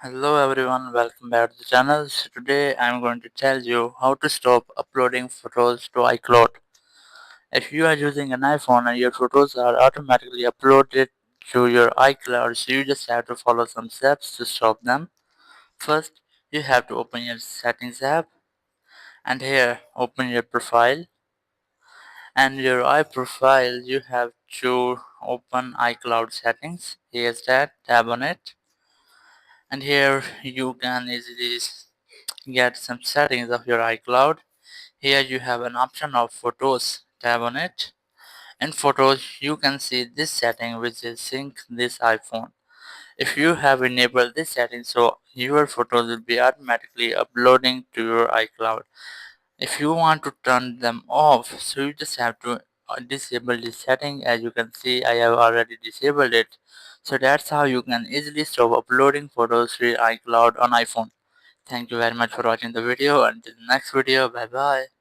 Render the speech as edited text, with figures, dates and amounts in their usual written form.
Hello everyone, welcome back to the channel. So today I'm going to tell you how to stop uploading photos to iCloud. If you are using an iPhone and your photos are automatically uploaded to your iCloud, so you just have to follow some steps to stop them. First, you have to open your settings app and here open your profile, and your iProfile you have to open iCloud settings. Here's that, tab on it, and here you can easily get some settings of your iCloud. Here you have an option of photos, tap on it. In photos you can see this setting, which is sync this iPhone. If you have enabled this setting, so your photos will be automatically uploading to your iCloud. If you want to turn them off, so you just have to disable this setting. As you can see, I have already disabled it. So that's how you can easily stop uploading photos to your iCloud on iPhone. Thank you very much for watching the video. Until the next video, bye bye.